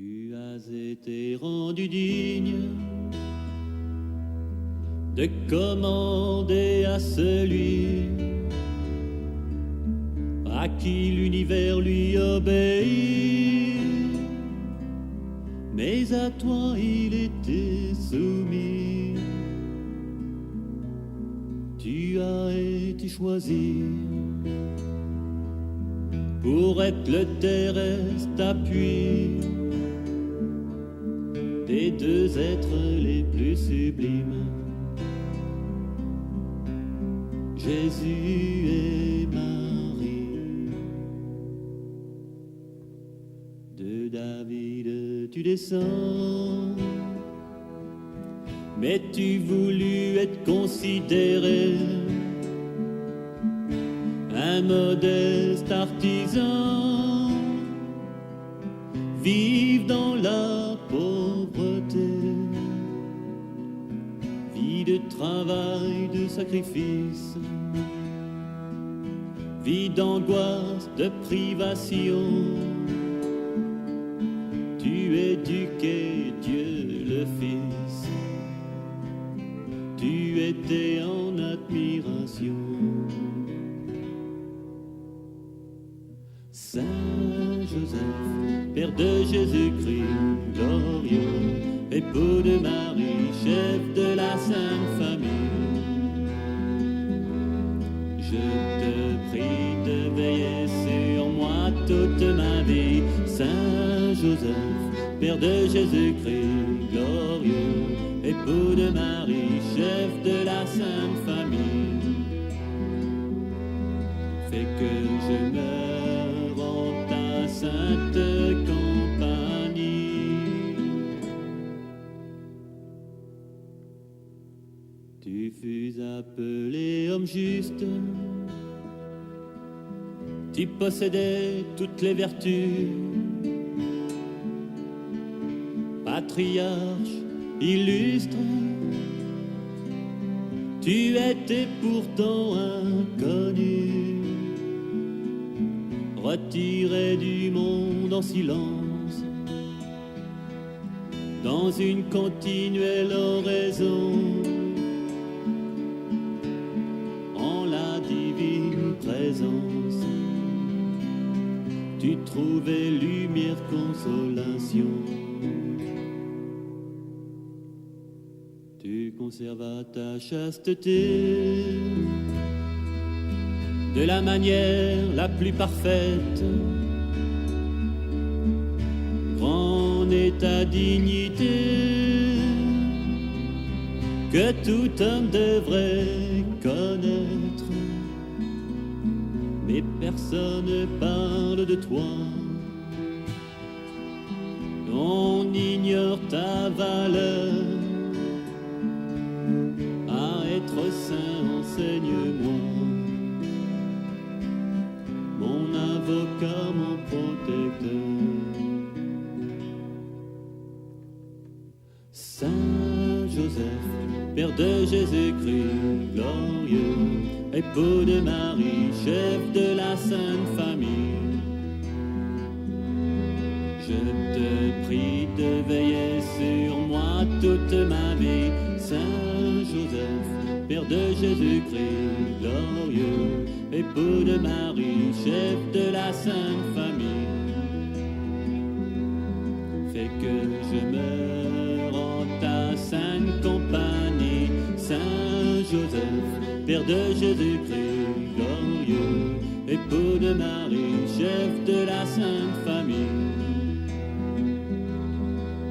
Tu as été rendu digne de commander à celui à qui l'univers lui obéit, mais à toi il était soumis. Tu as été choisi pour être le terrestre appui des deux êtres les plus sublimes, Jésus et Marie. De David tu descends, mais tu voulus être considéré un modeste artisan, vive dans la pauvreté, vie de travail, de sacrifice, vie d'angoisse, de privation. Tu éduquais Dieu le Fils, tu étais en admiration. Saint Joseph, Père de Jésus-Christ, glorieux, époux de Marie, chef de la Sainte Famille, je te prie de veiller sur moi toute ma vie. Saint Joseph, Père de Jésus-Christ, glorieux, époux de Marie, chef de la Sainte Famille, fais que je meure en ta sainte compagnie. Tu fus appelé homme juste, tu possédais toutes les vertus, patriarche illustre, tu étais pourtant inconnu, retiré du monde en silence, dans une continuelle oraison, en la divine présence, tu trouvais lumière, consolation. Tu conservas ta chasteté de la manière la plus parfaite. Grande est ta dignité que tout homme devrait connaître, mais personne ne parle de toi. On ignore ta valeur. À être saint, enseigne-moi, mon avocat, mon protecteur. Saint Joseph, Père de Jésus-Christ, glorieux, époux de Marie, chef de la Sainte Famille, je te prie de veiller sur moi toute ma vie. Saint Joseph, Père de Jésus-Christ, glorieux, époux de Marie, chef de la Sainte Famille, fais que je meure en ta sainte compagnie. Saint Joseph, Père de Jésus-Christ, glorieux, époux de Marie, chef de la Sainte Famille,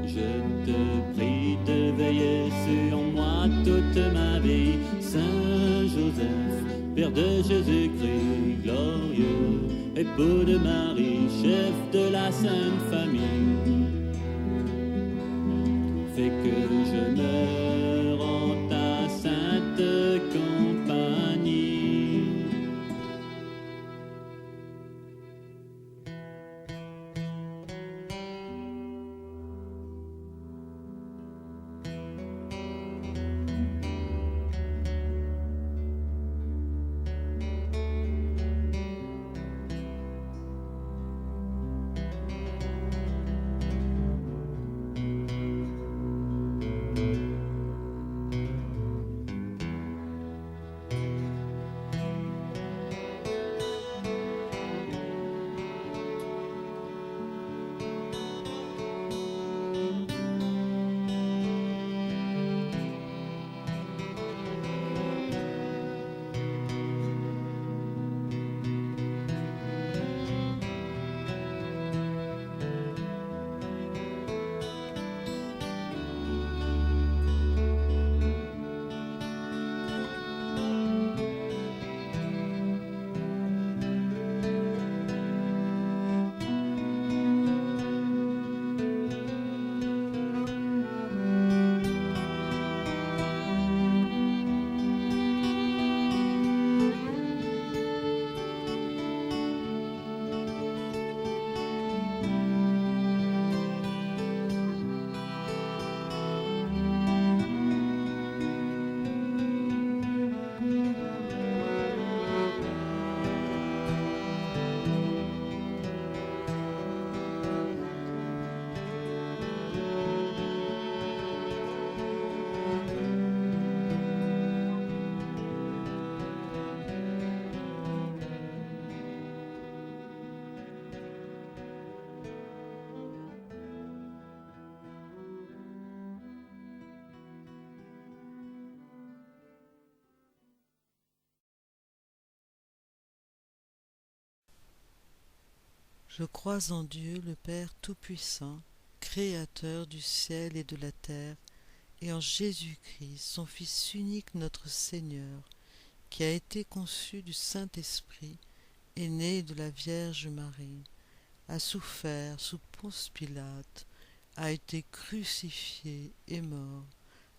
je te prie de veiller sur moi toute ma vie. Saint Joseph, Père de Jésus-Christ, glorieux, époux de Marie, chef de la Sainte Famille, fais que je meure en ta sainte compagnie. Je crois en Dieu, le Père Tout-Puissant, Créateur du ciel et de la terre, et en Jésus-Christ, son Fils unique, notre Seigneur, qui a été conçu du Saint-Esprit, est né de la Vierge Marie, a souffert sous Ponce Pilate, a été crucifié et mort,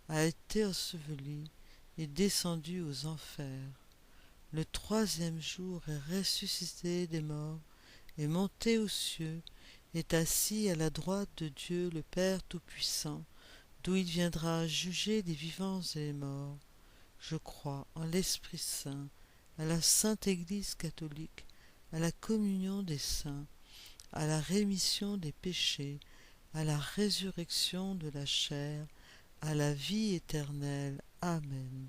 a été enseveli et descendu aux enfers. Le troisième jour est ressuscité des morts, est monté aux cieux, est assis à la droite de Dieu le Père Tout-Puissant, d'où il viendra juger les vivants et les morts. Je crois en l'Esprit Saint, à la Sainte Église catholique, à la communion des saints, à la rémission des péchés, à la résurrection de la chair, à la vie éternelle. Amen.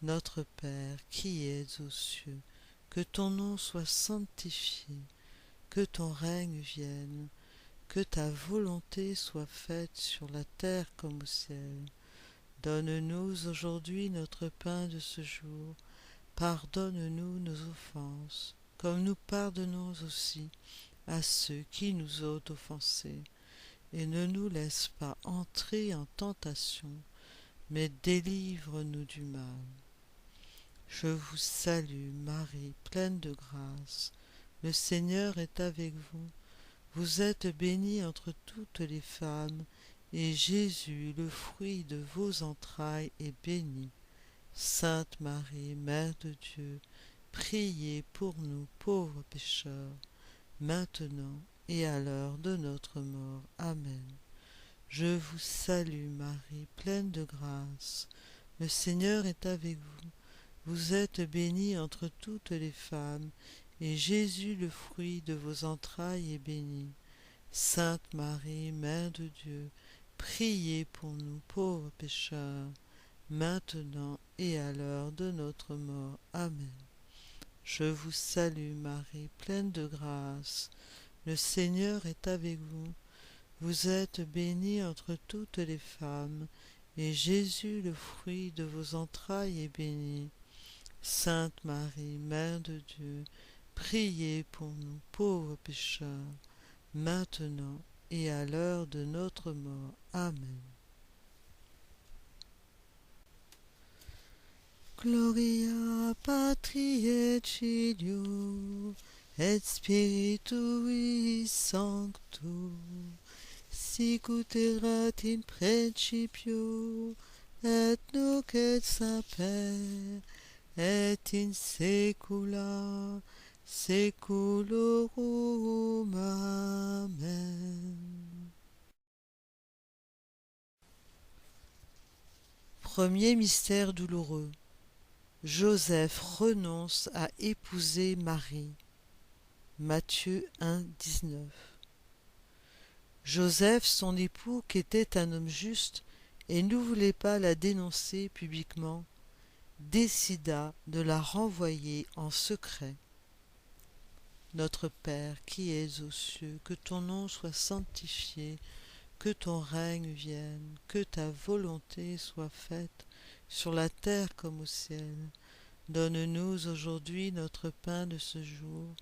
Notre Père qui es aux cieux, que ton nom soit sanctifié, que ton règne vienne, que ta volonté soit faite sur la terre comme au ciel. Donne-nous aujourd'hui notre pain de ce jour. Pardonne-nous nos offenses, comme nous pardonnons aussi à ceux qui nous ont offensés. Et ne nous laisse pas entrer en tentation, mais délivre-nous du mal. Je vous salue, Marie, pleine de grâce. Le Seigneur est avec vous. Vous êtes bénie entre toutes les femmes, et Jésus, le fruit de vos entrailles, est béni. Sainte Marie, Mère de Dieu, priez pour nous pauvres pécheurs, maintenant et à l'heure de notre mort. Amen. Je vous salue, Marie, pleine de grâce. Le Seigneur est avec vous. Vous êtes bénie entre toutes les femmes, et Jésus, le fruit de vos entrailles, est béni. Sainte Marie, Mère de Dieu, priez pour nous pauvres pécheurs, maintenant et à l'heure de notre mort. Amen. Je vous salue, Marie, pleine de grâce. Le Seigneur est avec vous. Vous êtes bénie entre toutes les femmes, et Jésus, le fruit de vos entrailles, est béni. Sainte Marie, Mère de Dieu, priez pour nous pauvres pécheurs, maintenant et à l'heure de notre mort. Amen. Gloria Patri et Filio et Spiritui Sancto, sic ut erat in principio et nunc et semper et in saecula saeculorum. Amen. Premier mystère douloureux. Joseph renonce à épouser Marie. Matthieu 1, 19. Joseph, son époux, qui était un homme juste et ne voulait pas la dénoncer publiquement, décida de la renvoyer en secret. Notre Père qui es aux cieux, que ton nom soit sanctifié, que ton règne vienne, que ta volonté soit faite sur la terre comme au ciel. Donne-nous aujourd'hui notre pain de ce jour.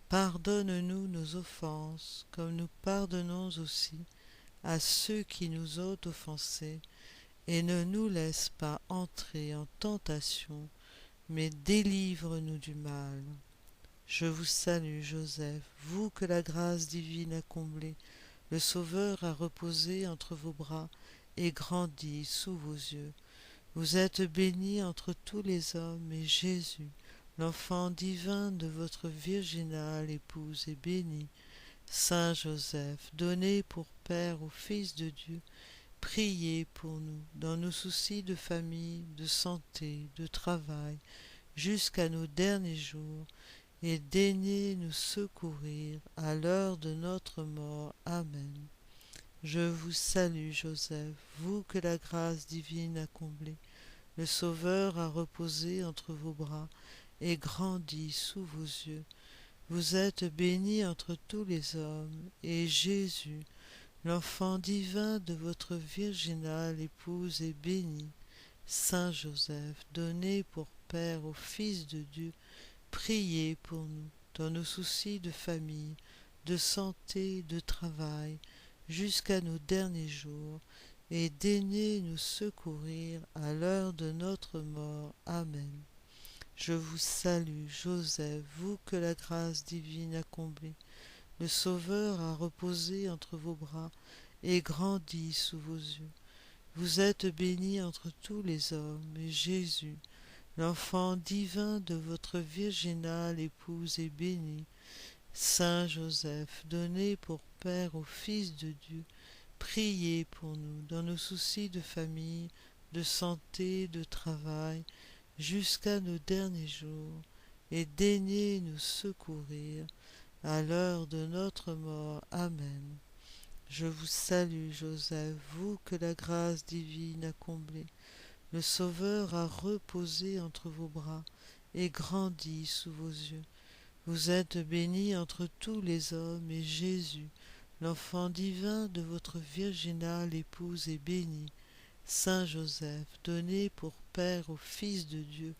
Pardonne-nous nos offenses, comme nous pardonnons aussi à ceux qui nous ont offensés, et ne nous laisse pas entrer en tentation, mais délivre-nous du mal. Je vous salue, Joseph, vous que la grâce divine a comblé, le Sauveur a reposé entre vos bras et grandi sous vos yeux. Vous êtes béni entre tous les hommes, et Jésus, l'enfant divin de votre virginale épouse, est béni. Saint Joseph, donné pour Père au Fils de Dieu, priez pour nous dans nos soucis de famille, de santé, de travail, jusqu'à nos derniers jours, et daignez nous secourir à l'heure de notre mort. Amen. Je vous salue, Joseph, vous que la grâce divine a comblé. Le Sauveur a reposé entre vos bras et grandi sous vos yeux. Vous êtes béni entre tous les hommes, et Jésus, l'enfant divin de votre virginale épouse, est béni. Saint Joseph, donné pour Père au Fils de Dieu, priez pour nous dans nos soucis de famille, de santé, de travail, jusqu'à nos derniers jours, et daignez nous secourir à l'heure de notre mort. Amen. Je vous salue, Joseph, vous que la grâce divine a comblé. Le Sauveur a reposé entre vos bras et grandi sous vos yeux. Vous êtes bénie entre tous les hommes, et Jésus, l'enfant divin de votre virginale épouse, est béni. Saint Joseph, donné pour Père au Fils de Dieu, priez pour nous dans nos soucis de famille, de santé, de travail, jusqu'à nos derniers jours, et daignez nous secourir à l'heure de notre mort. Amen. Je vous salue, Joseph, vous que la grâce divine a comblé. Le Sauveur a reposé entre vos bras et grandi sous vos yeux. Vous êtes bénie entre tous les hommes, et Jésus, l'enfant divin de votre virginale épouse, est béni. Saint Joseph, donné pour Père au Fils de Dieu,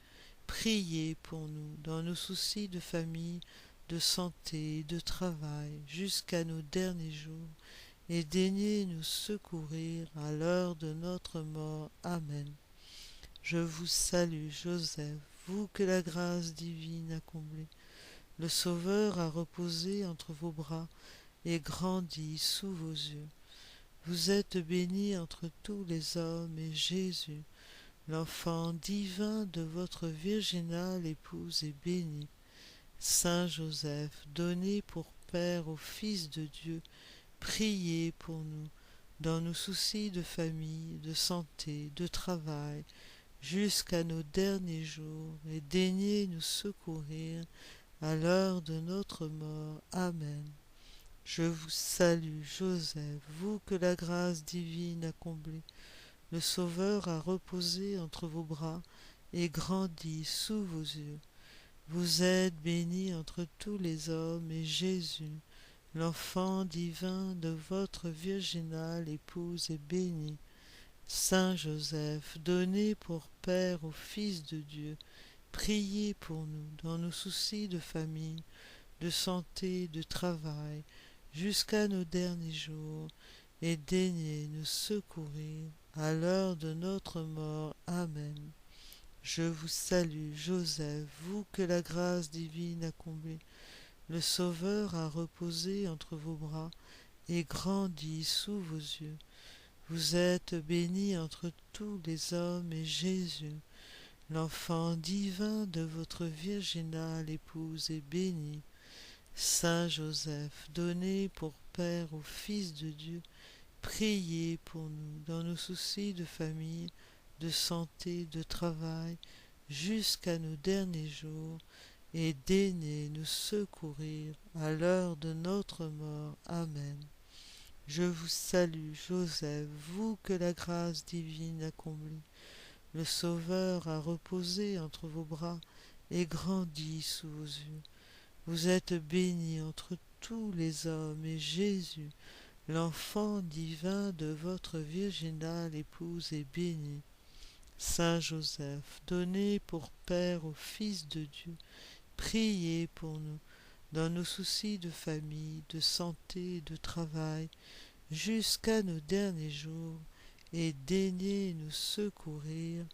priez pour nous dans nos soucis de famille, de santé, de travail, jusqu'à nos derniers jours, et daignez nous secourir à l'heure de notre mort. Amen. Je vous salue, Joseph, vous que la grâce divine a comblé. Le Sauveur a reposé entre vos bras et grandi sous vos yeux. Vous êtes bénie entre tous les hommes, et Jésus, l'enfant divin de votre virginale épouse, est béni. Saint Joseph, donné pour Père au Fils de Dieu, priez pour nous dans nos soucis de famille, de santé, de travail, jusqu'à nos derniers jours, et daignez nous secourir à l'heure de notre mort. Amen. Je vous salue, Joseph, vous que la grâce divine a comblé. Le Sauveur a reposé entre vos bras et grandi sous vos yeux. Vous êtes bénie entre tous les hommes, et Jésus, l'enfant divin de votre virginale épouse, est béni. Saint Joseph, donné pour Père au Fils de Dieu, priez pour nous dans nos soucis de famille, de santé, de travail, jusqu'à nos derniers jours, et daignez nous secourir à l'heure de notre mort. Amen. Je vous salue, Joseph, vous que la grâce divine a comblé. Le Sauveur a reposé entre vos bras et grandi sous vos yeux. Vous êtes bénie entre tous les hommes, et Jésus, l'enfant divin de votre virginale épouse, est béni. Saint Joseph, donné pour Père au Fils de Dieu, priez pour nous dans nos soucis de famille, de santé, de travail, jusqu'à nos derniers jours, et daignez nous secourir à l'heure de notre mort. Amen. Je vous salue, Joseph, vous que la grâce divine a comblé. Le Sauveur a reposé entre vos bras et grandi sous vos yeux. Vous êtes bénie entre tous les hommes, et Jésus, l'enfant divin de votre virginale épouse, est béni. Saint Joseph, donné pour Père au Fils de Dieu, priez pour nous dans nos soucis de famille, de santé, de travail, jusqu'à nos derniers jours, et daignez nous secourir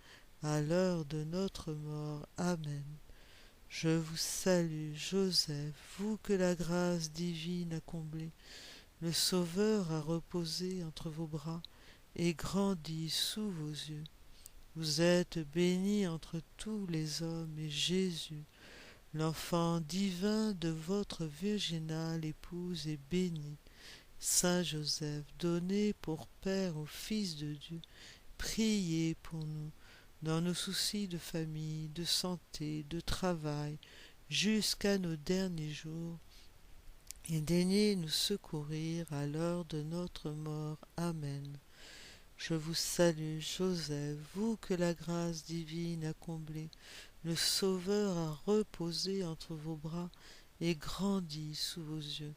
à l'heure de notre mort. Amen. Je vous salue, Joseph, vous que la grâce divine a comblé. Le Sauveur a reposé entre vos bras et grandi sous vos yeux. Vous êtes bénie entre tous les hommes, et Jésus, l'enfant divin de votre virginale épouse, est béni. Saint Joseph, donné pour Père au Fils de Dieu, priez pour nous dans nos soucis de famille, de santé, de travail, jusqu'à nos derniers jours, et daignez nous secourir à l'heure de notre mort. Amen. Je vous salue, Joseph, vous que la grâce divine a comblé. Le Sauveur a reposé entre vos bras et grandi sous vos yeux.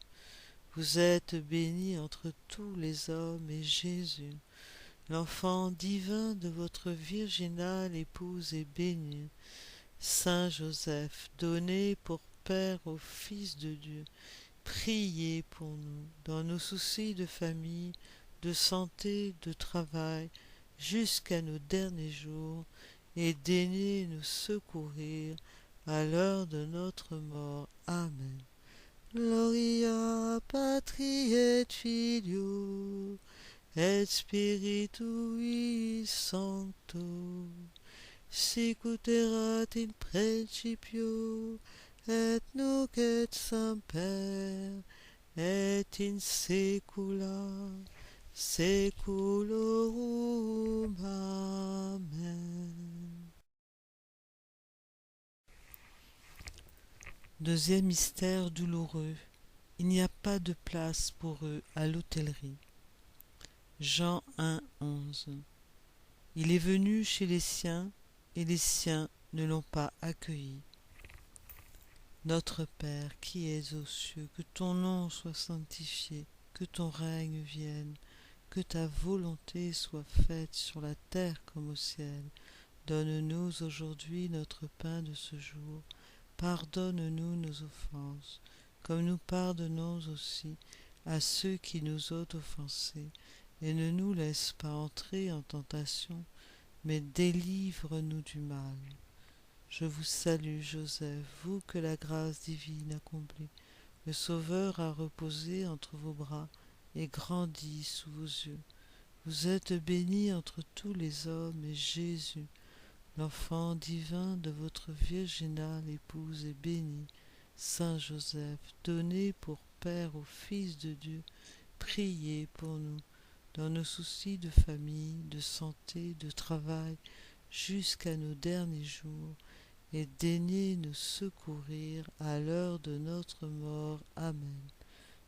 Vous êtes bénie entre tous les hommes, et Jésus, l'enfant divin de votre virginale épouse, est béni. Saint Joseph, donné pour Père au Fils de Dieu, priez pour nous dans nos soucis de famille, de santé, de travail, jusqu'à nos derniers jours, et daignez nous secourir à l'heure de notre mort. Amen. Gloria patri et filio et spiritui sancto, sic ut erat in principio et nunc et semper et in saecula saeculorum. Amen. Deuxième mystère douloureux. Il n'y a pas de place pour eux à l'hôtellerie. Jean 1, 11. Il est venu chez les siens, et les siens ne l'ont pas accueilli. Notre Père qui es aux cieux, que ton nom soit sanctifié, que ton règne vienne, que ta volonté soit faite sur la terre comme au ciel. Donne-nous aujourd'hui notre pain de ce jour. Pardonne-nous nos offenses, comme nous pardonnons aussi à ceux qui nous ont offensés, et ne nous laisse pas entrer en tentation, mais délivre-nous du mal. Je vous salue, Joseph, vous que la grâce divine a comblé. Le Sauveur a reposé entre vos bras et grandi sous vos yeux. Vous êtes bénie entre tous les hommes, et Jésus, l'enfant divin de votre virginale épouse, est béni. Saint Joseph, donné pour Père au Fils de Dieu, priez pour nous, dans nos soucis de famille, de santé, de travail, jusqu'à nos derniers jours, et daignez nous secourir à l'heure de notre mort. Amen.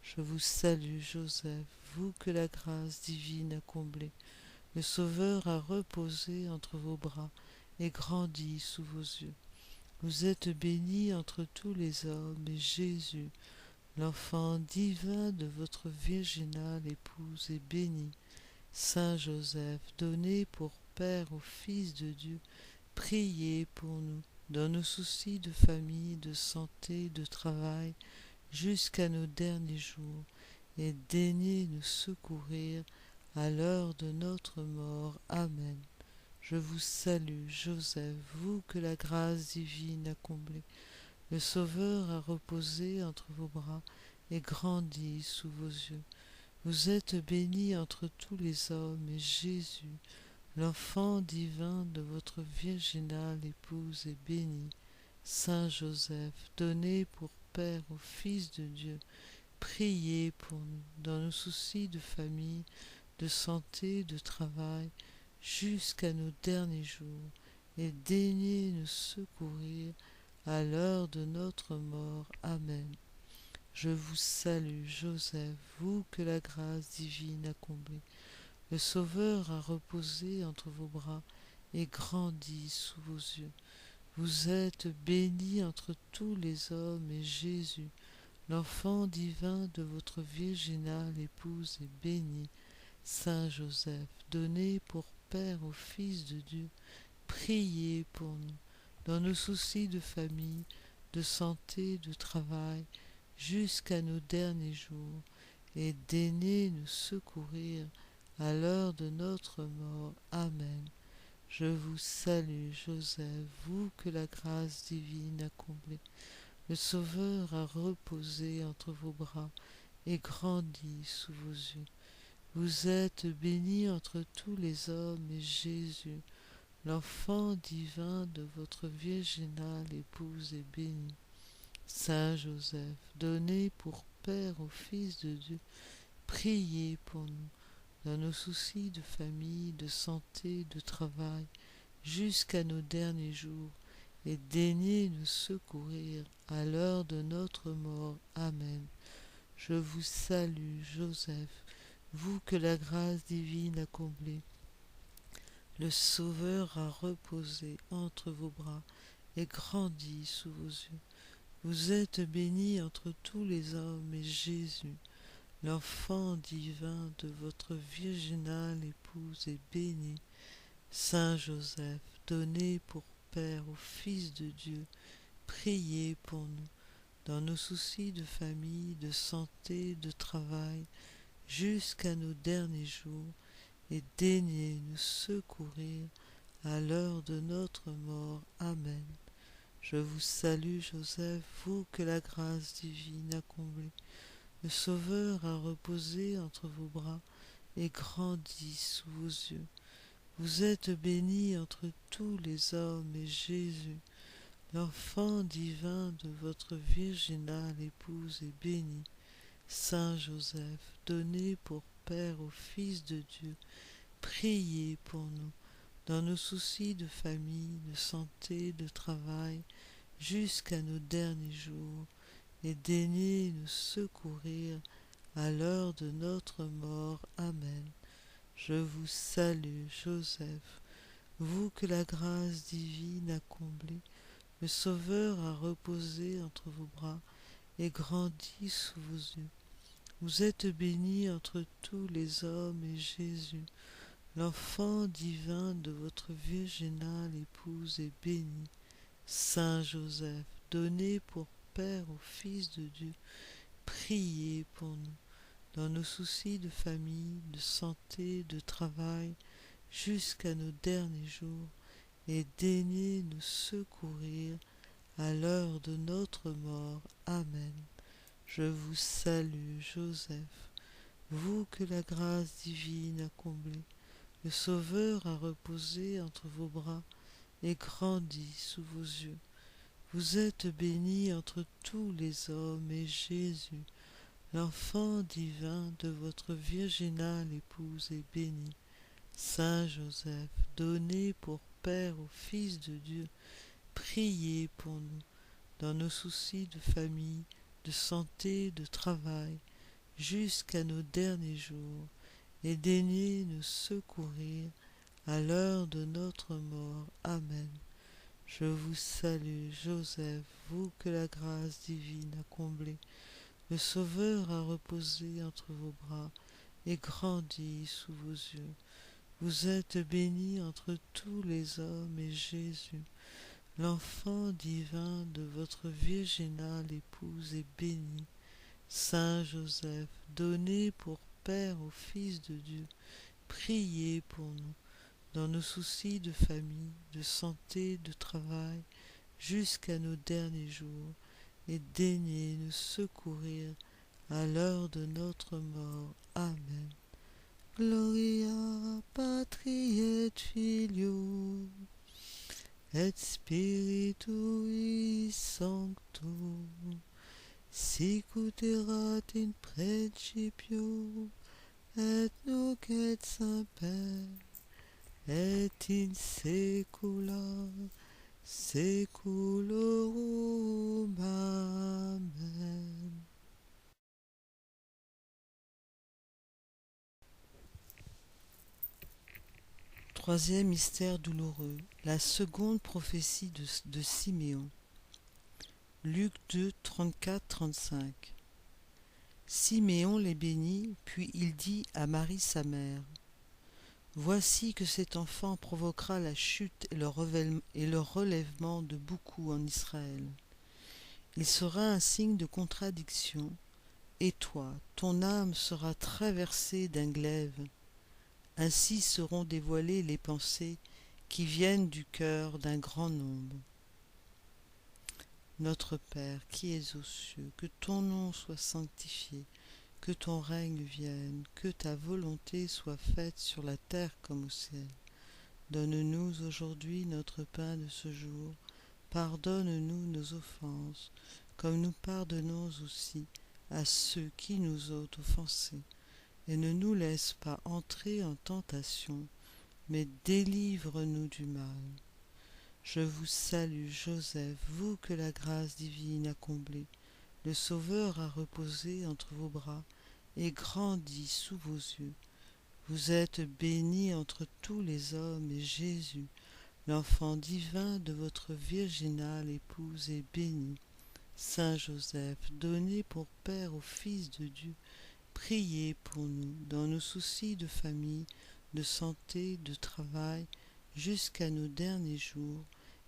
Je vous salue, Joseph, vous que la grâce divine a comblé. Le Sauveur a reposé entre vos bras et grandi sous vos yeux. Vous êtes bénie entre tous les hommes, et Jésus, l'enfant divin de votre virginale épouse, est béni. Saint Joseph, donné pour Père au Fils de Dieu, priez pour nous, dans nos soucis de famille, de santé, de travail, jusqu'à nos derniers jours, et daignez nous secourir à l'heure de notre mort. Amen. Je vous salue, Joseph, vous que la grâce divine a comblé. Le Sauveur a reposé entre vos bras et grandi sous vos yeux. Vous êtes bénie entre tous les hommes, et Jésus, l'enfant divin de votre virginale épouse, est béni. Saint Joseph, donné pour Père au Fils de Dieu, priez pour nous, dans nos soucis de famille, de santé, de travail, jusqu'à nos derniers jours, et daignez nous secourir à l'heure de notre mort. Amen. Je vous salue, Joseph, vous que la grâce divine a comblé. Le Sauveur a reposé entre vos bras et grandi sous vos yeux. Vous êtes bénie entre tous les hommes, et Jésus, l'enfant divin de votre virginale épouse, est béni. Saint Joseph, donné pour Père au Fils de Dieu, priez pour nous, dans nos soucis de famille, de santé, de travail, jusqu'à nos derniers jours, et daignez nous secourir à l'heure de notre mort. Amen. Je vous salue, Joseph, vous que la grâce divine a comblé. Le Sauveur a reposé entre vos bras et grandi sous vos yeux. Vous êtes bénie entre tous les hommes, et Jésus, l'enfant divin de votre virginale épouse, est béni. Saint Joseph, donné pour Père au Fils de Dieu, priez pour nous, dans nos soucis de famille, de santé, de travail, jusqu'à nos derniers jours, et daignez nous secourir à l'heure de notre mort. Amen. Je vous salue, Joseph, vous que la grâce divine a comblé. Le Sauveur a reposé entre vos bras et grandi sous vos yeux. Vous êtes bénie entre tous les hommes, et Jésus, l'enfant divin de votre virginale épouse, est béni. Saint Joseph, donné pour Père au Fils de Dieu, priez pour nous, dans nos soucis de famille, de santé, de travail, jusqu'à nos derniers jours, et daignez nous secourir à l'heure de notre mort. Amen. Je vous salue, Joseph, vous que la grâce divine a comblé. Le Sauveur a reposé entre vos bras et grandi sous vos yeux. Vous êtes bénie entre tous les hommes, et Jésus, l'enfant divin de votre virginale épouse, est béni. Saint Joseph, donné pour Père au Fils de Dieu, priez pour nous, dans nos soucis de famille, de santé, de travail, jusqu'à nos derniers jours, et daignez nous secourir à l'heure de notre mort. Amen. Je vous salue, Joseph, vous que la grâce divine a comblé. Le Sauveur a reposé entre vos bras et grandi sous vos yeux. Vous êtes bénie entre tous les hommes, et Jésus, l'enfant divin de votre virginale épouse, est béni. Saint Joseph, donné pour Père au Fils de Dieu, priez pour nous, dans nos soucis de famille, de santé, de travail, jusqu'à nos derniers jours, et daignez nous secourir à l'heure de notre mort. Amen. Je vous salue, Joseph, vous que la grâce divine a comblé. Le Sauveur a reposé entre vos bras et grandi sous vos yeux. Vous êtes bénie entre tous les hommes, et Jésus, l'enfant divin de votre virginale épouse, est béni. Saint Joseph, donné pour Père au Fils de Dieu, priez pour nous, dans nos soucis de famille, de santé, de travail, jusqu'à nos derniers jours, et daignez nous secourir à l'heure de notre mort. Amen. Je vous salue, Joseph, vous que la grâce divine a comblé. Le Sauveur a reposé entre vos bras et grandi sous vos yeux. Vous êtes bénie entre tous les hommes, et Jésus, l'enfant divin de votre virginale épouse, est béni. Saint Joseph, donné pour Père au Fils de Dieu, priez pour nous, dans nos soucis de famille, de santé, de travail, jusqu'à nos derniers jours, et daignez nous secourir à l'heure de notre mort. Amen. Gloria Patri et Filio et Spiritui Sancto, sicut erat in principio et nunc et semper et in saecula saeculorum. Amen. Troisième mystère douloureux, la seconde prophétie de Siméon. Luc 2, 34-35. Siméon les bénit, puis il dit à Marie sa mère: Voici que cet enfant provoquera la chute et le relèvement de beaucoup en Israël. Il sera un signe de contradiction, et toi, ton âme sera traversée d'un glaive. Ainsi seront dévoilées les pensées qui viennent du cœur d'un grand nombre. Notre Père qui es aux cieux, que ton nom soit sanctifié, que ton règne vienne, que ta volonté soit faite sur la terre comme au ciel. Donne-nous aujourd'hui notre pain de ce jour. Pardonne-nous nos offenses, comme nous pardonnons aussi à ceux qui nous ont offensés. Et ne nous laisse pas entrer en tentation, mais délivre-nous du mal. Je vous salue, Joseph, vous que la grâce divine a comblé. Le Sauveur a reposé entre vos bras et grandi sous vos yeux. Vous êtes bénie entre tous les hommes, et Jésus, l'enfant divin de votre virginale épouse, est béni. Saint Joseph, donné pour Père au Fils de Dieu, priez pour nous, dans nos soucis de famille, de santé, de travail, jusqu'à nos derniers jours,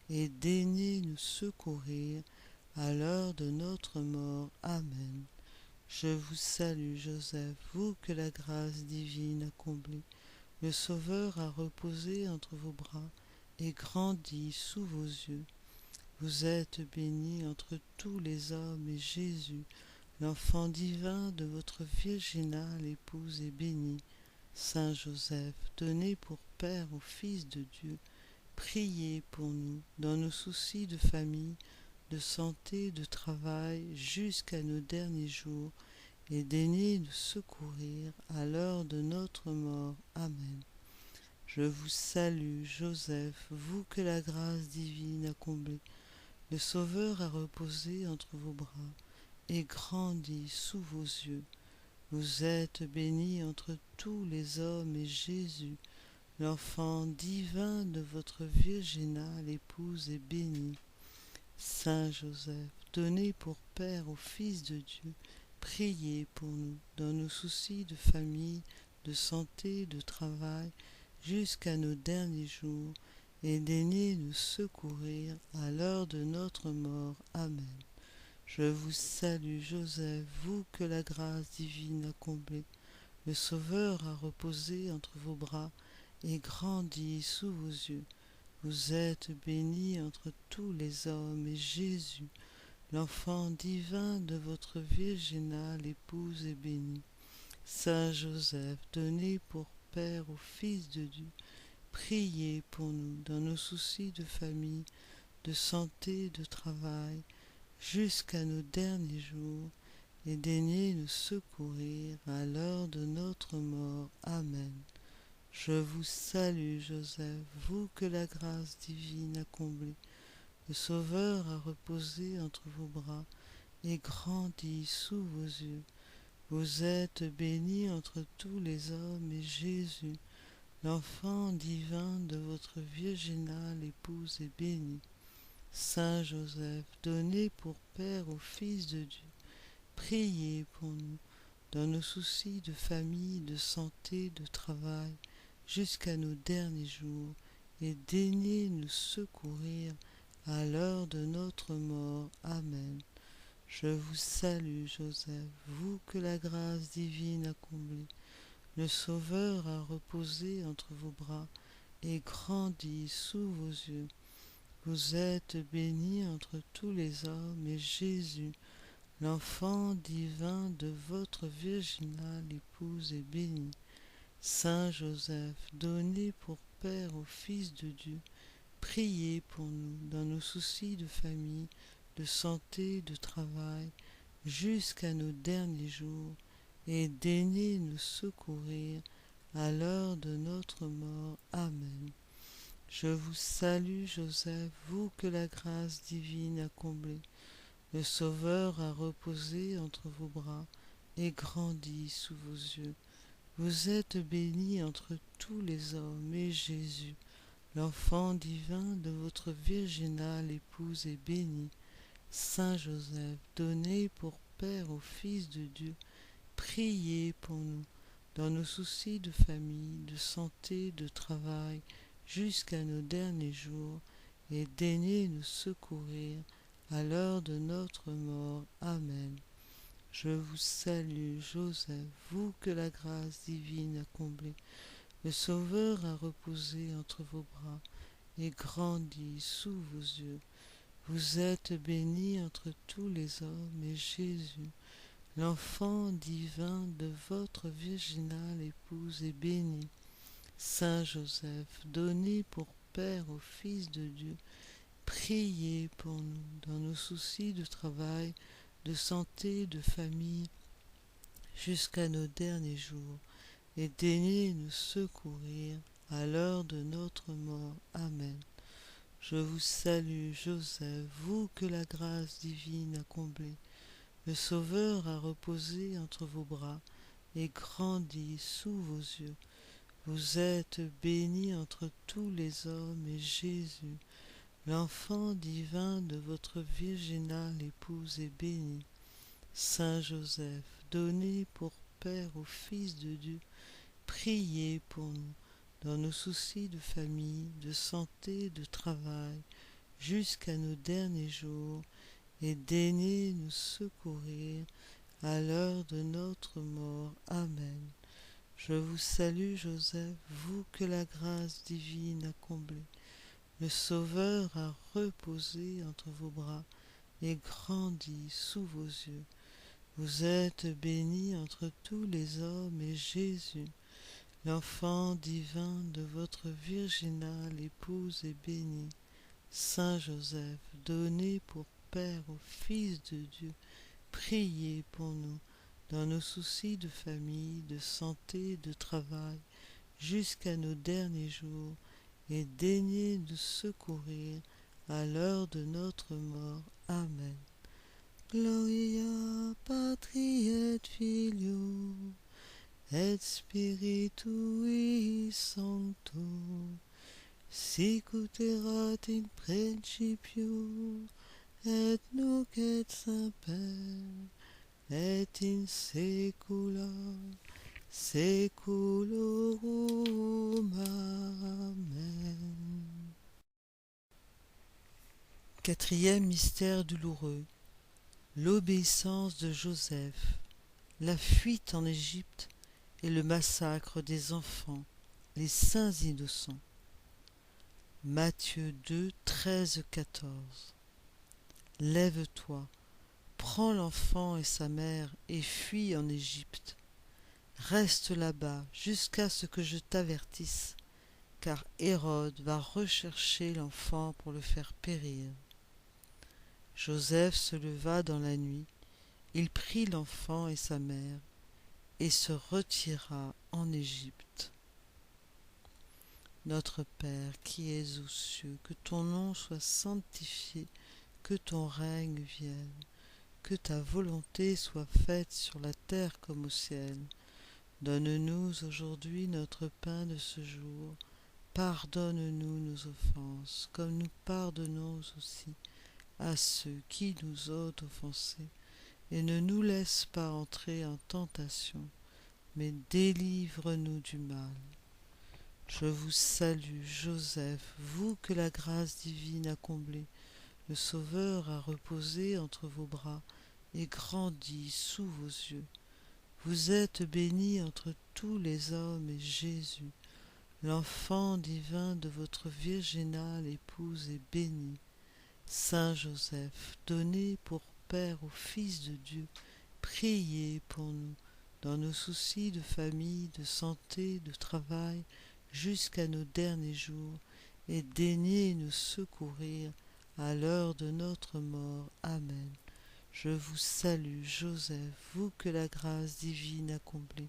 et daignez nous secourir à l'heure de notre mort. Amen. Je vous salue, Joseph, vous que la grâce divine a comblé. Le Sauveur a reposé entre vos bras et grandi sous vos yeux. Vous êtes bénie entre tous les hommes, et Jésus, l'enfant divin de votre virginale épouse, est béni. Saint Joseph, donné pour Père au Fils de Dieu, priez pour nous dans nos soucis de famille, de santé, de travail, jusqu'à nos derniers jours, et daignez nous secourir à l'heure de notre mort. Amen. Je vous salue, Joseph, vous que la grâce divine a comblé. Le Sauveur a reposé entre vos bras et grandi sous vos yeux. Vous êtes bénie entre tous les hommes, et Jésus, l'enfant divin de votre virginale épouse, est béni. Saint Joseph, donné pour Père au Fils de Dieu, priez pour nous dans nos soucis de famille, de santé, de travail, jusqu'à nos derniers jours, et daignez nous secourir à l'heure de notre mort. Amen. Je vous salue, Joseph, vous que la grâce divine a comblé. Le Sauveur a reposé entre vos bras et grandi sous vos yeux. Vous êtes bénie entre tous les hommes, et Jésus, l'enfant divin de votre virginale épouse, est béni. Saint Joseph, donné pour Père au Fils de Dieu, priez pour nous dans nos soucis de famille, de santé, de travail, jusqu'à nos derniers jours, et daignez nous secourir à l'heure de notre mort. Amen. Je vous salue, Joseph, vous que la grâce divine a comblé. Le Sauveur a reposé entre vos bras et grandi sous vos yeux. Vous êtes bénie entre tous les hommes, et Jésus, l'enfant divin de votre virginale épouse, est béni. Saint Joseph, donné pour Père au Fils de Dieu, priez pour nous dans nos soucis de famille, de santé, de travail, jusqu'à nos derniers jours, et daignez nous secourir à l'heure de notre mort. Amen. Je vous salue, Joseph, vous que la grâce divine a comblé. Le Sauveur a reposé entre vos bras et grandi sous vos yeux. Vous êtes bénie entre tous les hommes, et Jésus, l'enfant divin de votre virginale épouse, est béni. Saint Joseph, donné pour Père au Fils de Dieu, priez pour nous dans nos soucis de famille, de santé, de travail, jusqu'à nos derniers jours, et daignez nous secourir à l'heure de notre mort. Amen. Je vous salue, Joseph, vous que la grâce divine a comblé. Le Sauveur a reposé entre vos bras et grandi sous vos yeux. Vous êtes bénie entre tous les hommes, et Jésus, l'enfant divin de votre virginale épouse, est béni. Saint Joseph, donné pour Père au Fils de Dieu, priez pour nous dans nos soucis de famille, de santé, de travail, jusqu'à nos derniers jours, et daignez nous secourir à l'heure de notre mort. Amen. Je vous salue, Joseph, vous que la grâce divine a comblé. Le Sauveur a reposé entre vos bras et grandi sous vos yeux. Vous êtes bénie entre tous les hommes, et Jésus, l'enfant divin de votre virginale épouse, est béni. Saint Joseph, donné pour Père au Fils de Dieu, priez pour nous dans nos soucis de travail, de santé, de famille, jusqu'à nos derniers jours, et daignez nous secourir à l'heure de notre mort. Amen. Je vous salue, Joseph, vous que la grâce divine a comblé. Le Sauveur a reposé entre vos bras et grandi sous vos yeux. Vous êtes bénie entre tous les hommes, et Jésus, l'enfant divin de votre virginale épouse, est béni. Saint Joseph, donné pour Père au Fils de Dieu, priez pour nous dans nos soucis de famille, de santé, de travail, jusqu'à nos derniers jours, et daignez nous secourir à l'heure de notre mort. Amen. Je vous salue, Joseph, vous que la grâce divine a comblé. Le Sauveur a reposé entre vos bras et grandi sous vos yeux. Vous êtes bénie entre tous les hommes, et Jésus, l'enfant divin de votre virginale épouse, est béni. Saint Joseph, donné pour Père au Fils de Dieu, priez pour nous, dans nos soucis de famille, de santé, de travail, jusqu'à nos derniers jours, et daignez nous secourir à l'heure de notre mort. Amen. Gloria Patri et Filio et Spiritui Sancto, sicut erat in principio et nunc et semper et in saecula saeculorum. Amen. Quatrième mystère douloureux, l'obéissance de Joseph, la fuite en Égypte et le massacre des enfants, les saints innocents. Matthieu 2, 13-14. Lève-toi, prends l'enfant et sa mère et fuis en Égypte. Reste là-bas jusqu'à ce que je t'avertisse, car Hérode va rechercher l'enfant pour le faire périr. Joseph se leva dans la nuit, il prit l'enfant et sa mère et se retira en Égypte. Notre Père qui es aux cieux, que ton nom soit sanctifié, que ton règne vienne, que ta volonté soit faite sur la terre comme au ciel. Donne-nous aujourd'hui notre pain de ce jour. Pardonne-nous nos offenses, comme nous pardonnons aussi à ceux qui nous ont offensés. Et ne nous laisse pas entrer en tentation, mais délivre-nous du mal. Je vous salue, Joseph, vous que la grâce divine a comblé. Le Sauveur a reposé entre vos bras et grandi sous vos yeux. Vous êtes bénie entre tous les hommes, et Jésus, l'enfant divin de votre virginale épouse, est béni. Saint Joseph, donné pour Père au Fils de Dieu, priez pour nous, dans nos soucis de famille, de santé, de travail, jusqu'à nos derniers jours, et daignez nous secourir à l'heure de notre mort. Amen. Je vous salue, Joseph, vous que la grâce divine a comblé.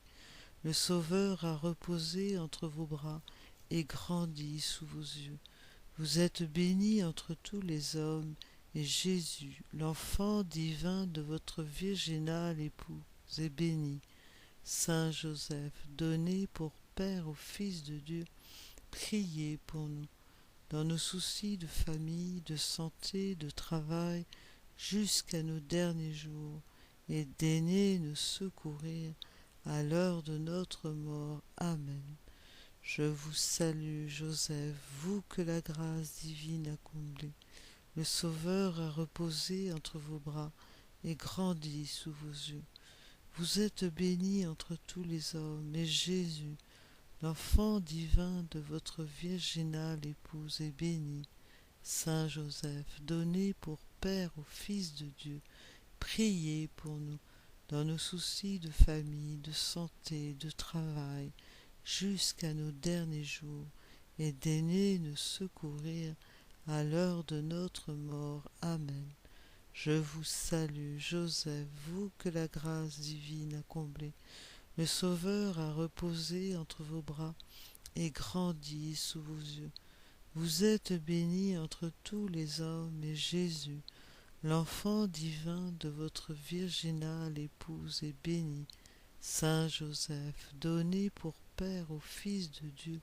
Le Sauveur a reposé entre vos bras et grandi sous vos yeux. Vous êtes bénie entre tous les hommes, et Jésus, l'enfant divin de votre virginale épouse, est béni. Saint Joseph, donné pour Père au Fils de Dieu, priez pour nous, dans nos soucis de famille, de santé, de travail, jusqu'à nos derniers jours, et daignez nous secourir à l'heure de notre mort. Amen. Je vous salue, Joseph, vous que la grâce divine a comblé. Le Sauveur a reposé entre vos bras et grandi sous vos yeux. Vous êtes bénie entre tous les hommes, et Jésus, l'enfant divin de votre virginale épouse, est béni. Saint Joseph, donné pour Père au Fils de Dieu, priez pour nous, dans nos soucis de famille, de santé, de travail, jusqu'à nos derniers jours, et daignez nous secourir à l'heure de notre mort. Amen. Je vous salue, Joseph, vous que la grâce divine a comblé. Le Sauveur a reposé entre vos bras et grandi sous vos yeux. Vous êtes bénie entre tous les hommes, et Jésus, l'enfant divin de votre virginale épouse, est béni. Saint Joseph, donné pour Père au Fils de Dieu,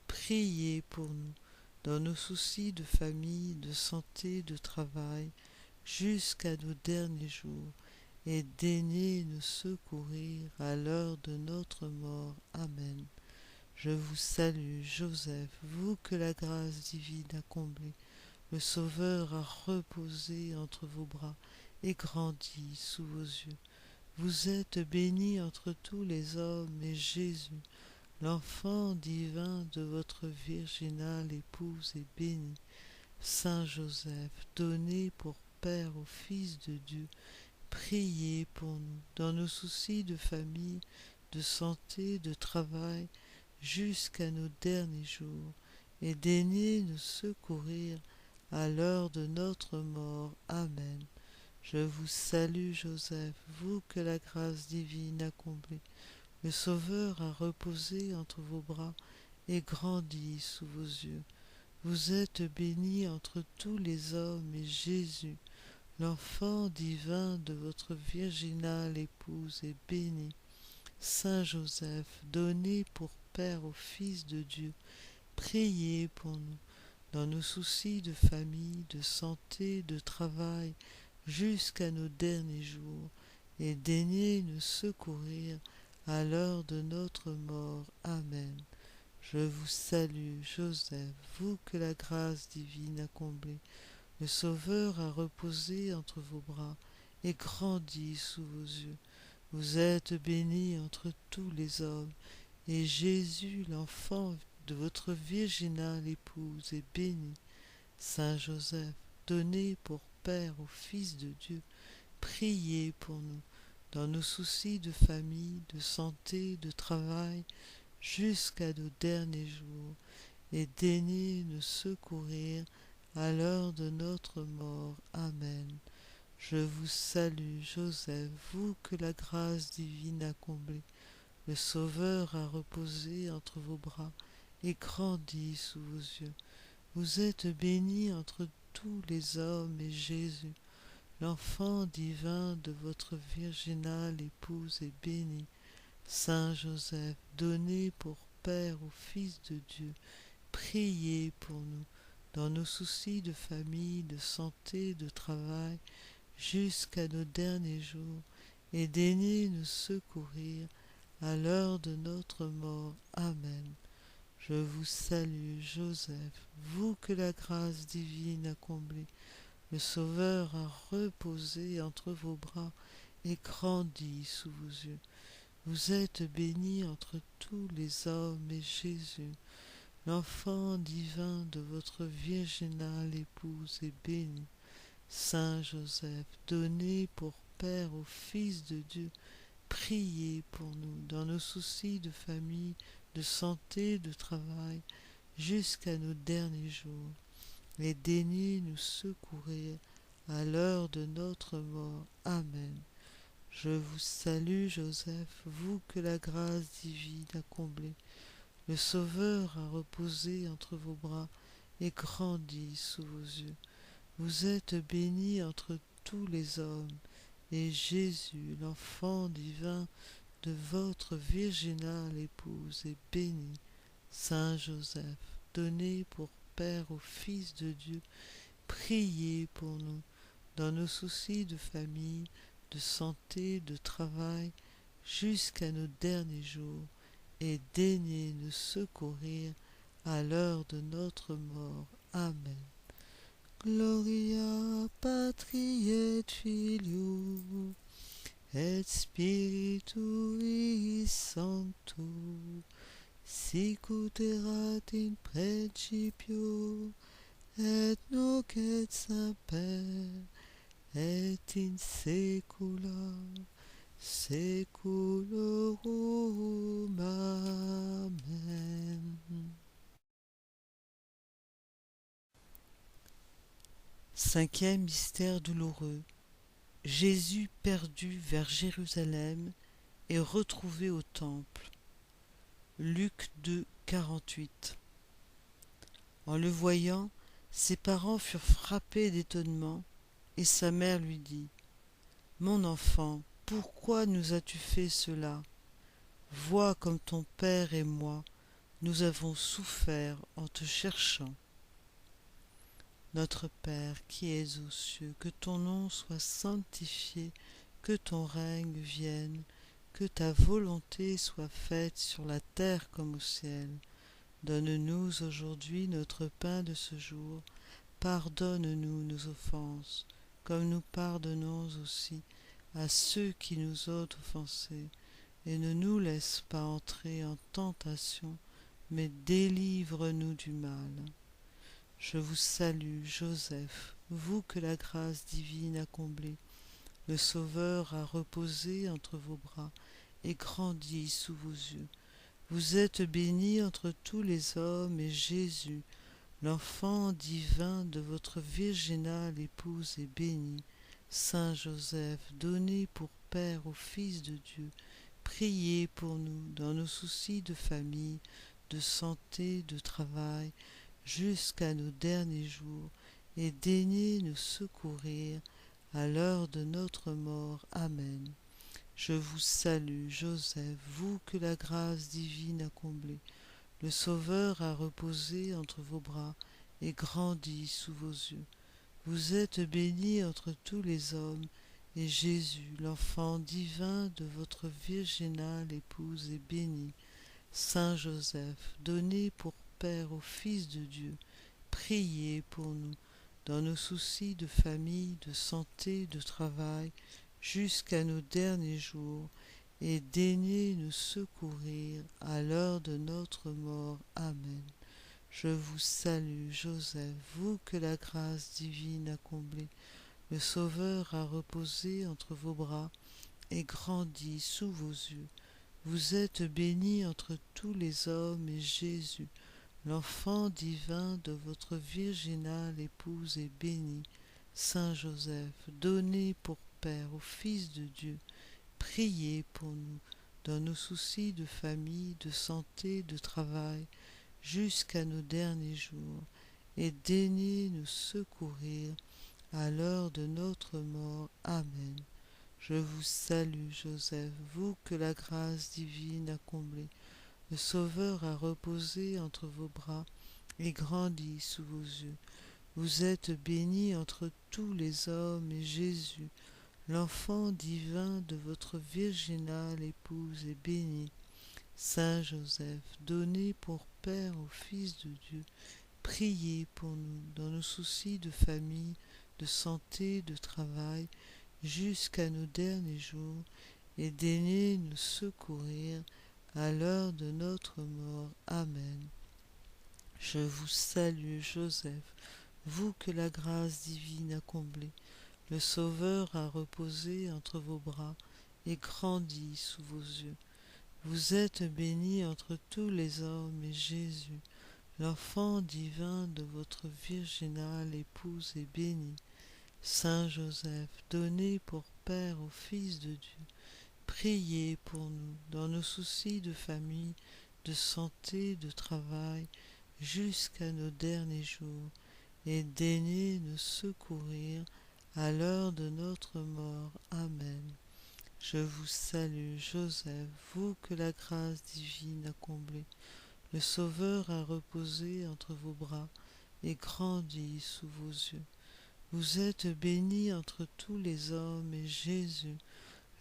priez pour nous, dans nos soucis de famille, de santé, de travail, jusqu'à nos derniers jours, et daignez nous secourir à l'heure de notre mort. Amen. Je vous salue, Joseph, vous que la grâce divine a comblé. Le Sauveur a reposé entre vos bras et grandi sous vos yeux. Vous êtes bénie entre tous les hommes, et Jésus, l'enfant divin de votre virginale épouse, est béni. Saint Joseph, donné pour Père au Fils de Dieu, priez pour nous dans nos soucis de famille, de santé, de travail, jusqu'à nos derniers jours, et daignez nous secourir à l'heure de notre mort. Amen. Je vous salue, Joseph, vous que la grâce divine a comblé. Le Sauveur a reposé entre vos bras et grandi sous vos yeux. Vous êtes bénie entre tous les hommes, et Jésus, l'enfant divin de votre virginale épouse, est béni. Saint Joseph, donné pour Père au Fils de Dieu, priez pour nous dans nos soucis de famille, de santé, de travail, jusqu'à nos derniers jours, et daignez nous secourir à l'heure de notre mort. Amen. Je vous salue, Joseph, vous que la grâce divine a comblé. Le Sauveur a reposé entre vos bras et grandi sous vos yeux. Vous êtes bénie entre tous les hommes, et Jésus, l'enfant de votre virginale épouse, est béni. Saint Joseph, donné pour Père au Fils de Dieu, priez pour nous dans nos soucis de famille, de santé, de travail, jusqu'à nos derniers jours, et daignez nous secourir à l'heure de notre mort. Amen. Je vous salue, Joseph, vous que la grâce divine a comblé. Le Sauveur a reposé entre vos bras et grandi sous vos yeux. Vous êtes bénie entre tous les hommes, et Jésus, l'enfant divin de votre virginale épouse, est béni. Saint Joseph, donné pour Père au Fils de Dieu, priez pour nous dans nos soucis de famille, de santé, de travail, jusqu'à nos derniers jours, et daignez nous secourir à l'heure de notre mort. Amen. Je vous salue, Joseph, vous que la grâce divine a comblé. Le Sauveur a reposé entre vos bras et grandi sous vos yeux. Vous êtes bénie entre tous les hommes, et Jésus, l'enfant divin de votre virginale épouse, est béni. Saint Joseph, donné pour Père au Fils de Dieu, priez pour nous dans nos soucis de famille, de santé, de travail, jusqu'à nos derniers jours, et daignez nous secourir à l'heure de notre mort. Amen. Je vous salue, Joseph, vous que la grâce divine a comblé. Le Sauveur a reposé entre vos bras et grandi sous vos yeux. Vous êtes bénie entre tous les hommes, et Jésus, l'enfant divin de votre virginale épouse, est béni. Saint Joseph, donné pour Père au Fils de Dieu, priez pour nous dans nos soucis de famille, de santé, de travail, jusqu'à nos derniers jours, et daignez nous secourir à l'heure de notre mort. Amen. Gloria Patri et Filio et Spiritui Sancto, sicut erat in principio et nunc et semper et in saecula saeculorum. Amen. Cinquième mystère douloureux. Jésus perdu vers Jérusalem et retrouvé au temple. Luc 2, 48. En le voyant, ses parents furent frappés d'étonnement, et sa mère lui dit : « Mon enfant, pourquoi nous as-tu fait cela ? Vois comme ton père et moi, nous avons souffert en te cherchant. Notre Père qui es aux cieux, que ton nom soit sanctifié, que ton règne vienne, que ta volonté soit faite sur la terre comme au ciel. Donne-nous aujourd'hui notre pain de ce jour. pardonne-nous nos offenses, comme nous pardonnons aussi à ceux qui nous ont offensés, et ne nous laisse pas entrer en tentation, mais délivre-nous du mal. Je vous salue, Joseph, vous que la grâce divine a comblé. Le Sauveur a reposé entre vos bras et grandi sous vos yeux. Vous êtes bénie entre tous les hommes, et Jésus, l'enfant divin de votre virginale épouse, est béni. Saint Joseph, donné pour Père au Fils de Dieu, priez pour nous dans nos soucis de famille, de santé, de travail, jusqu'à nos derniers jours, et daignez nous secourir à l'heure de notre mort. Amen. Je vous salue, Joseph, vous que la grâce divine a comblé. Le Sauveur a reposé entre vos bras et grandi sous vos yeux. Vous êtes bénie entre tous les hommes, et Jésus, l'enfant divin de votre virginale épouse, est béni. Saint Joseph, donné pour Père au Fils de Dieu, priez pour nous dans nos soucis de famille, de santé, de travail, jusqu'à nos derniers jours, et daignez nous secourir à l'heure de notre mort. Amen. Je vous salue, Joseph, vous que la grâce divine a comblé. Le Sauveur a reposé entre vos bras et grandi sous vos yeux. Vous êtes bénie entre tous les hommes, et Jésus, l'enfant divin de votre virginale épouse, est béni. Saint Joseph, donné pour Père au Fils de Dieu, priez pour nous dans nos soucis de famille, de santé, de travail, jusqu'à nos derniers jours, et daignez nous secourir à l'heure de notre mort. Amen. Je vous salue, Joseph, vous que la grâce divine a comblé. Le Sauveur a reposé entre vos bras et grandi sous vos yeux. Vous êtes bénie entre tous les hommes, et Jésus, l'enfant divin de votre virginale épouse, est béni. Saint Joseph, donné pour Père au Fils de Dieu, priez pour nous dans nos soucis de famille, de santé, de travail, jusqu'à nos derniers jours, et daignez nous secourir à l'heure de notre mort. Amen. Je vous salue, Joseph, vous que la grâce divine a comblé. Le Sauveur a reposé entre vos bras et grandi sous vos yeux. Vous êtes bénie entre tous les hommes, et Jésus, l'enfant divin de votre virginale épouse, est béni. Saint Joseph, donné pour Père au Fils de Dieu, priez pour nous dans nos soucis de famille, de santé, de travail, jusqu'à nos derniers jours, et daignez nous secourir à l'heure de notre mort. Amen. Je vous salue, Joseph, vous que la grâce divine a comblé. Le Sauveur a reposé entre vos bras et grandi sous vos yeux. Vous êtes bénie entre tous les hommes, et Jésus,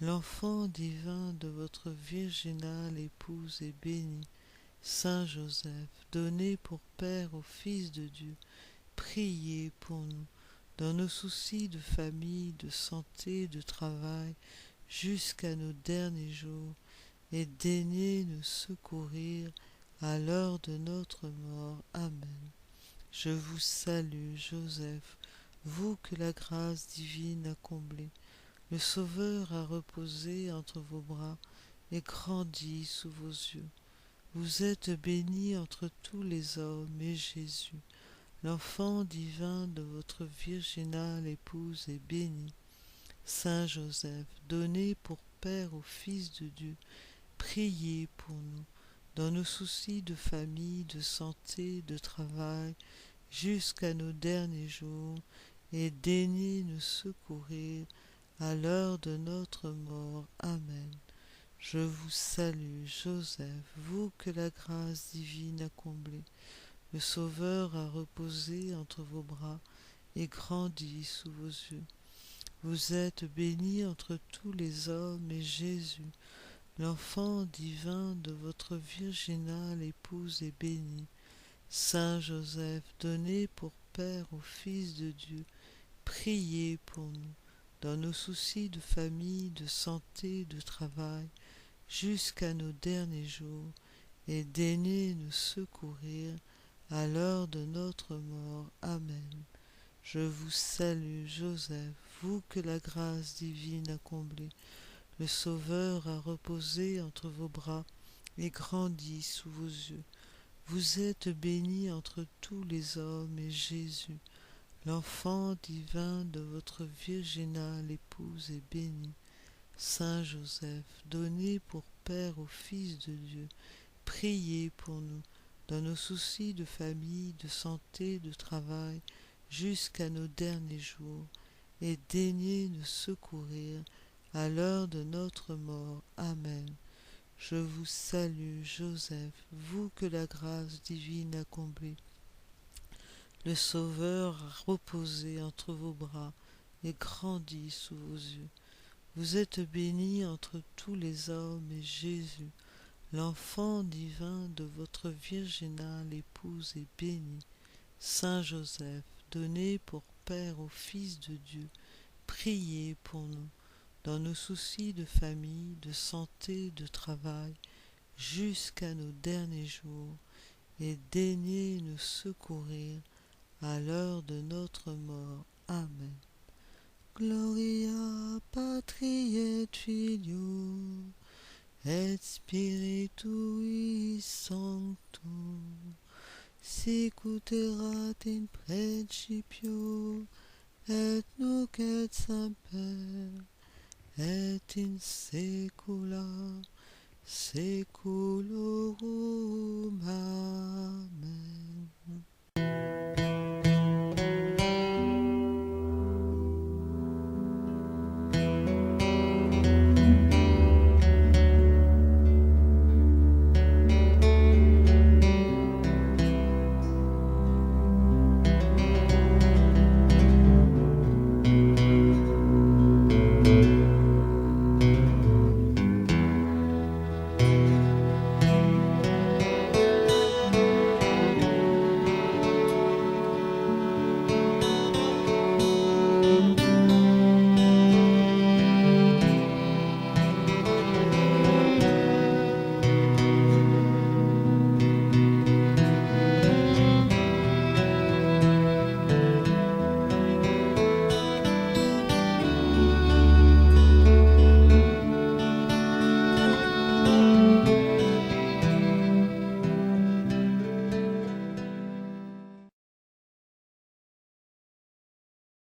l'enfant divin de votre virginale épouse, est béni. Saint Joseph, donné pour Père au Fils de Dieu, priez pour nous dans nos soucis de famille, de santé, de travail, jusqu'à nos derniers jours, et daignez nous secourir à l'heure de notre mort. Amen. Je vous salue, Joseph, vous que la grâce divine a comblé. Le Sauveur a reposé entre vos bras et grandi sous vos yeux. Vous êtes bénie entre tous les hommes, et Jésus, l'enfant divin de votre virginale épouse, est béni. Saint Joseph, donné pour Père au Fils de Dieu, priez pour nous dans nos soucis de famille, de santé, de travail, jusqu'à nos derniers jours, et daignez nous secourir à l'heure de notre mort. Amen. Je vous salue, Joseph, vous que la grâce divine a comblé. Le Sauveur a reposé entre vos bras et grandi sous vos yeux. Vous êtes bénie entre tous les hommes, et Jésus, l'enfant divin de votre virginale épouse, est béni. Saint Joseph, donné pour Père au Fils de Dieu, priez pour nous, dans nos soucis de famille, de santé, de travail, jusqu'à nos derniers jours, et daignez nous secourir à l'heure de notre mort. Amen. Je vous salue, Joseph, vous que la grâce divine a comblé. Le Sauveur a reposé entre vos bras et grandi sous vos yeux. Vous êtes bénie entre tous les hommes, et Jésus, l'enfant divin de votre virginale épouse, est béni. Saint Joseph, donné pour Père au Fils de Dieu, priez pour nous, dans nos soucis de famille, de santé, de travail, jusqu'à nos derniers jours, et daignez nous secourir à l'heure de notre mort. Amen. Je vous salue, Joseph, vous que la grâce divine a comblé. Le Sauveur a reposé entre vos bras et grandi sous vos yeux. Vous êtes bénie entre tous les hommes, et Jésus, l'enfant divin de votre virginale épouse, est béni. Saint Joseph, donné pour Père au Fils de Dieu, priez pour nous, dans nos soucis de famille, de santé, de travail, jusqu'à nos derniers jours, et daignez nous secourir à l'heure de notre mort. Amen. Gloria Patri et Filio et Spiritui Sancto, sic ut erat in principio et nunc et semper et in saecula saeculorum. Amen.